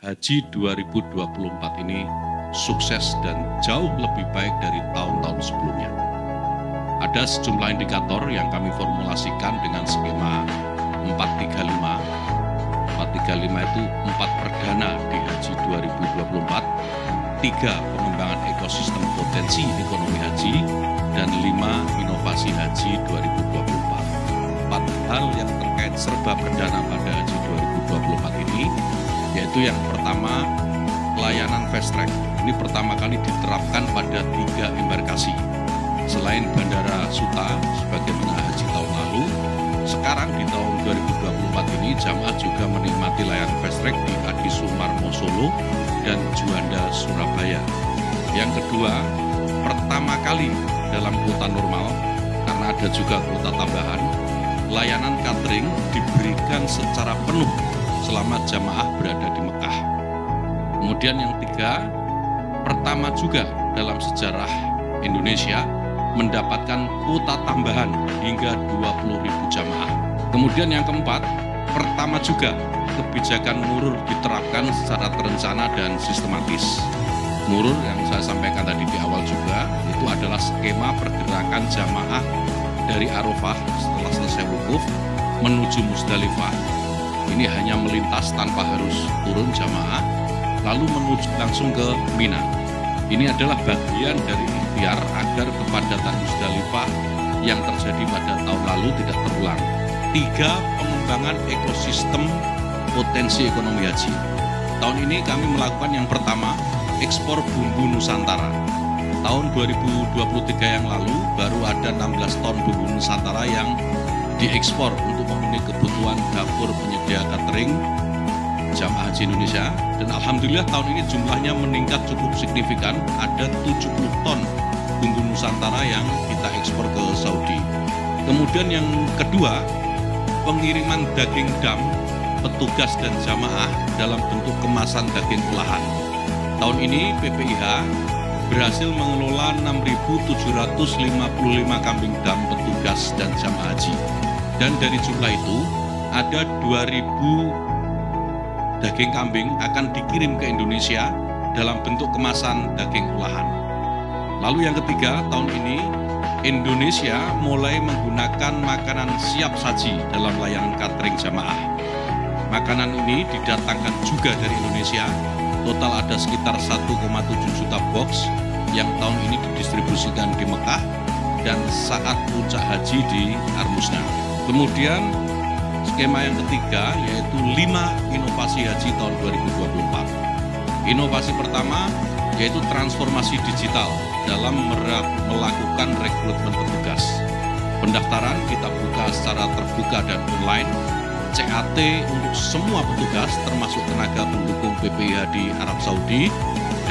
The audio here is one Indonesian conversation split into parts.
Haji 2024 ini sukses dan jauh lebih baik dari tahun-tahun sebelumnya. Ada sejumlah indikator yang kami formulasikan dengan skema 435. 435 itu 4 perdana di Haji 2024, 3 pengembangan ekosistem potensi ekonomi haji, dan 5 inovasi haji 2024. 4 hal yang terkait serba perdana pada Haji 2024 ini, yaitu yang pertama, layanan fast track. Ini pertama kali diterapkan pada 3 embarkasi. Selain Bandara Suta sebagaimana haji tahun lalu, sekarang di tahun 2024 ini jamaah juga menikmati layanan fast track di Adi Sumarmo Solo dan Juanda Surabaya. Yang kedua, pertama kali dalam kuota normal, karena ada juga kuota tambahan, layanan catering diberikan secara penuh selama jamaah berada di Mekah. Kemudian yang ketiga, pertama juga dalam sejarah Indonesia mendapatkan kuota tambahan hingga 20.000 jamaah. Kemudian yang keempat, pertama juga kebijakan murur diterapkan secara terencana dan sistematis. Murur yang saya sampaikan tadi di awal juga, itu adalah skema pergerakan jamaah dari Arafah setelah selesai wukuf menuju Musdalifah. Ini hanya melintas tanpa harus turun jamaah, lalu menuju langsung ke Mina. Ini adalah bagian dari ikhtiar agar kepadatan Musdalifah yang terjadi pada tahun lalu tidak terulang. 3, pengembangan ekosistem potensi ekonomi haji. Tahun ini kami melakukan yang pertama, ekspor bumbu Nusantara. Tahun 2023 yang lalu baru ada 16 ton bumbu Nusantara yang diekspor untuk memenuhi kebutuhan dapur penyedia catering jamaah haji Indonesia, dan alhamdulillah tahun ini jumlahnya meningkat cukup signifikan, ada 70 ton bumbu Nusantara yang kita ekspor ke Saudi. Kemudian yang kedua, pengiriman daging dam petugas dan jamaah dalam bentuk kemasan daging olahan. Tahun ini PPIH berhasil mengelola 6.755 kambing dam petugas dan jamaah haji. Dan dari jumlah itu, ada 2.000 daging kambing akan dikirim ke Indonesia dalam bentuk kemasan daging olahan. Lalu yang ketiga, tahun ini Indonesia mulai menggunakan makanan siap saji dalam layanan catering jamaah. Makanan ini didatangkan juga dari Indonesia. Total ada sekitar 1,7 juta box yang tahun ini didistribusikan di Mekah dan saat puncak haji di Armusna. Kemudian skema yang ketiga yaitu 5 inovasi haji tahun 2024. Inovasi pertama yaitu transformasi digital dalam melakukan rekrutmen petugas. Pendaftaran kita buka secara terbuka dan online. CAT untuk semua petugas termasuk tenaga pendukung PPIH di Arab Saudi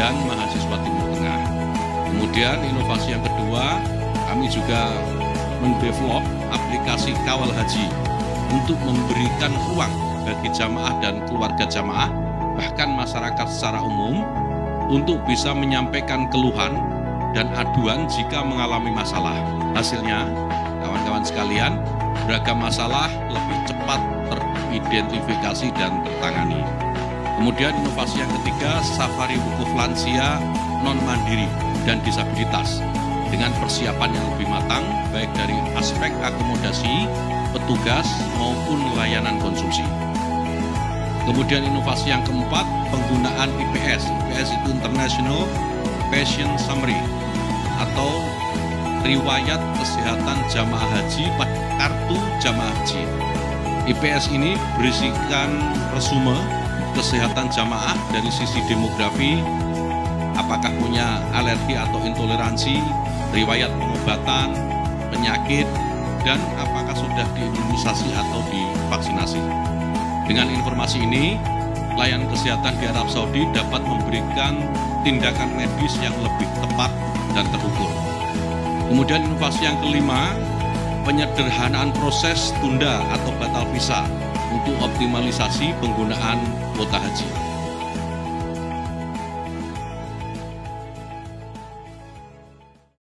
dan mahasiswa Timur Tengah. Kemudian inovasi yang kedua, kami juga mendevelop aplikasi kawal haji untuk memberikan ruang bagi jamaah dan keluarga jamaah, bahkan masyarakat secara umum, untuk bisa menyampaikan keluhan dan aduan jika mengalami masalah. Hasilnya, kawan-kawan sekalian, beragam masalah lebih cepat teridentifikasi dan tertangani. Kemudian inovasi yang ketiga, safari wukuf lansia non-mandiri dan disabilitas dengan persiapan yang lebih matang, baik dari aspek akomodasi, petugas, maupun layanan konsumsi. Kemudian inovasi yang keempat, penggunaan IPS. IPS itu International Patient Summary atau riwayat kesehatan jamaah haji pada kartu jamaah haji. IPS ini berisikan resume kesehatan jamaah dari sisi demografi, apakah punya alergi atau intoleransi, riwayat pengobatan, penyakit, dan apakah sudah diimunisasi atau divaksinasi. Dengan informasi ini, layanan kesehatan di Arab Saudi dapat memberikan tindakan medis yang lebih tepat dan terukur. Kemudian inovasi yang kelima, penyederhanaan proses tunda atau batal visa untuk optimalisasi penggunaan kuota haji.